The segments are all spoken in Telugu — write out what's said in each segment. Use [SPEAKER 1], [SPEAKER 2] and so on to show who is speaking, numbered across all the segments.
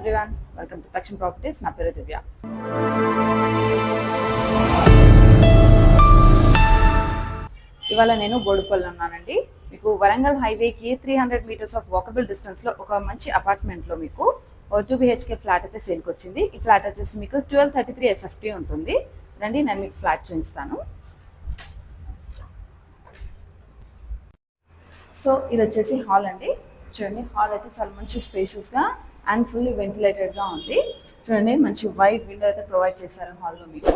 [SPEAKER 1] ఎవ్రీవన్, వెల్కమ్ టు తక్షణ ప్రాపర్టీస్. నా పేరు దివ్య. ఇవాళ నేను బోడుపల్లి ఉన్నానండి. మీకు వరంగల్ హైవేకి 300 మీటర్స్ ఆఫ్ వాకబుల్ డిస్టెన్స్లో ఒక మంచి అపార్ట్మెంట్లో మీకు 2 BHK ఫ్లాట్ అయితే సేల్కి వచ్చింది. ఈ ఫ్లాట్ వచ్చేసి మీకు 1233 SFT ఉంటుంది. రండి నేను మీకు ఫ్లాట్ చూపిస్తాను. సో ఇది వచ్చేసి హాల్ అండి. చూడండి, హాల్ అయితే చాలా మంచి స్పేషియస్గా అండ్ ఫుల్లీ వెంటిలేటెడ్గా ఉంది. చూడండి, మంచి వైడ్ విండో అయితే ప్రొవైడ్ చేశారు హాల్లో మీకు.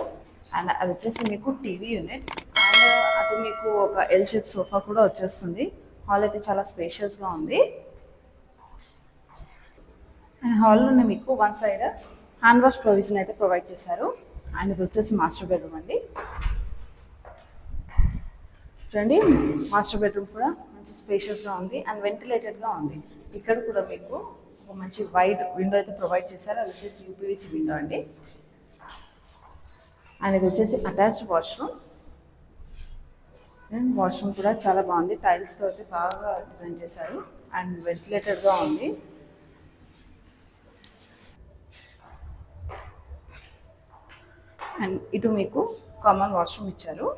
[SPEAKER 1] అండ్ అది వచ్చేసి మీకు టీవీ యూనిట్ అండ్ అది మీకు ఒక ఎల్ షేప్ సోఫా కూడా వచ్చేస్తుంది. హాల్ అయితే చాలా స్పేషియస్గా ఉంది. అండ్ హాల్లోనే మీకు one side hand wash provision అయితే ప్రొవైడ్ చేశారు. అండ్ ఇది వచ్చేసి మాస్టర్ బెడ్రూమ్ అండి. చూడండి, మాస్టర్ బెడ్రూమ్ కూడా మంచి స్పేషియస్గా ఉంది అండ్ వెంటిలేటెడ్గా ఉంది. ఇక్కడ కూడా మీకు ఒక మంచి వైడ్ విండో అయితే ప్రొవైడ్ చేశారు. అది వచ్చేసి యూపీవీసీ విండో అండి. అండ్ ఇది వచ్చేసి అటాచ్డ్ వాష్రూమ్. అండ్ వాష్రూమ్ కూడా చాలా బాగుంది, టైల్స్తో అయితే బాగా డిజైన్ చేశారు అండ్ వెంటిలేటెడ్గా ఉంది. అండ్ ఇటు మీకు కామన్ వాష్రూమ్ ఇచ్చారు.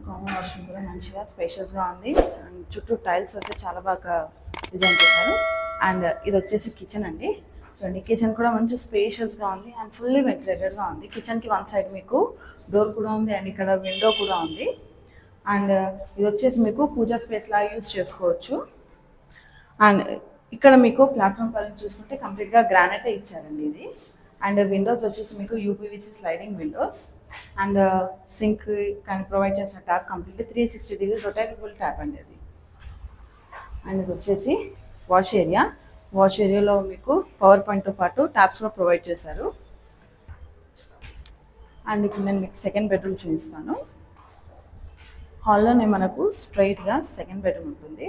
[SPEAKER 1] కామన్ వాష్రూమ్ కూడా మంచిగా స్పేషియస్గా ఉంది అండ్ చుట్టూ టైల్స్ అయితే చాలా బాగా డిజైన్ చేశారు. అండ్ ఇది వచ్చేసి కిచెన్ అండి. చూడండి, కిచెన్ కూడా మంచి స్పేషియస్గా ఉంది అండ్ ఫుల్లీ వెంటిలేటెడ్గా ఉంది. కిచెన్కి వన్ సైడ్ మీకు డోర్ కూడా ఉంది అండ్ ఇక్కడ విండో కూడా ఉంది. అండ్ ఇది వచ్చేసి మీకు పూజా స్పేస్ లాగా యూజ్ చేసుకోవచ్చు. అండ్ ఇక్కడ మీకు ప్లాట్ఫామ్ పరంగా చూసుకుంటే కంప్లీట్గా గ్రానైటే ఇచ్చారండి ఇది. అండ్ విండోస్ వచ్చేసి మీకు UPVC sliding windows and sink కానీ ప్రొవైడ్ చేసిన tap complete 360 degree rotatable tap అండి అది. అండ్ ఇది వచ్చేసి వాష్ ఏరియా. వాష్ ఏరియాలో మీకు పవర్ పాయింట్తో పాటు ట్యాప్స్ కూడా ప్రొవైడ్ చేశారు. అండ్ ఇప్పుడు నేను మీకు సెకండ్ బెడ్రూమ్ చూపిస్తాను. హాల్లోనే మనకు స్ట్రైట్గా సెకండ్ బెడ్రూమ్ ఉంటుంది.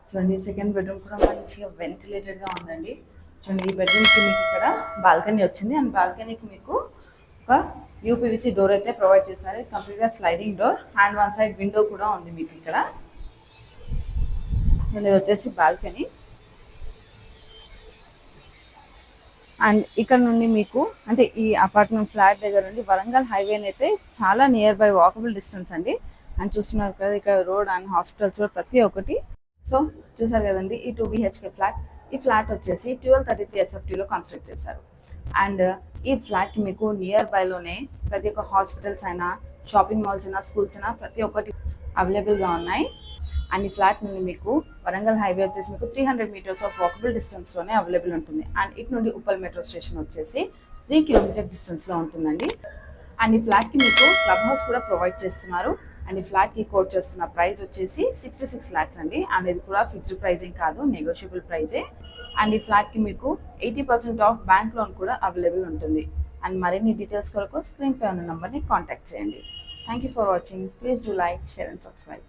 [SPEAKER 1] చూడండి, సెకండ్ బెడ్రూమ్ కూడా మంచిగా వెంటిలేటెడ్గా ఉందండి. చూడండి, ఈ బెడ్రూమ్కి మీకు ఇక్కడ బాల్కనీ వచ్చింది అండ్ బాల్కనీకి మీకు ఒక యూపీవీసీ డోర్ అయితే ప్రొవైడ్ చేశారు. కంప్లీట్గా sliding door and one side window కూడా ఉంది మీకు ఇక్కడ. ఇది వచ్చేసి బాల్కనీ. అండ్ ఇక్కడ నుండి మీకు అంటే ఈ అపార్ట్మెంట్ ఫ్లాట్ దగ్గర నుండి వరంగల్ హైవేని అయితే చాలా నియర్ బై వాకబుల్ డిస్టెన్స్ అండి. అండ్ చూస్తున్నారు కదా, ఇక్కడ రోడ్ అండ్ హాస్పిటల్స్ కూడా ప్రతి ఒక్కటి. సో చూసారు కదండి, ఈ 2 BHK ఫ్లాట్. ఈ ఫ్లాట్ వచ్చేసి 1233 SFTలో కన్స్ట్రక్ట్ చేశారు. అండ్ ఈ ఫ్లాట్కి మీకు నియర్ బైలోనే ప్రతి ఒక్క హాస్పిటల్స్ అయినా, షాపింగ్ మాల్స్ అయినా, స్కూల్స్ అయినా ప్రతి ఒక్కటి అవైలబుల్గా ఉన్నాయి. అండ్ ఈ ఫ్లాట్ నుండి మీకు వరంగల్ హైవే వచ్చేసి మీకు 300 మీటర్స్ ఆఫ్ వాకబుల్ డిస్టెన్స్లోనే అవైలబుల్ ఉంటుంది. అండ్ ఇటు నుండి ఉప్పల్ మెట్రో స్టేషన్ వచ్చేసి 3 కిలోమీటర్ డిస్టెన్స్లో ఉంటుందండి. అండ్ ఈ ఫ్లాట్కి మీకు క్లబ్ హౌస్ కూడా ప్రొవైడ్ చేస్తున్నారు. అండ్ ఈ ఫ్లాట్కి కోట్ చేస్తున్న ప్రైస్ వచ్చేసి 66 lakhs అండి. అండ్ ఇది కూడా ఫిక్స్డ్ ప్రైజింగ్ కాదు, నెగోషియబుల్ ప్రైజే. అండ్ ఈ ఫ్లాట్కి మీకు 80% ఆఫ్ బ్యాంక్ లోన్ కూడా అవైలబుల్ ఉంటుంది. అండ్ మరిన్ని డీటెయిల్స్ కొరకు స్క్రీన్ పై ఉన్న నెంబర్ని కాంటాక్ట్ చేయండి. Thank you for watching. Please do like, share and subscribe.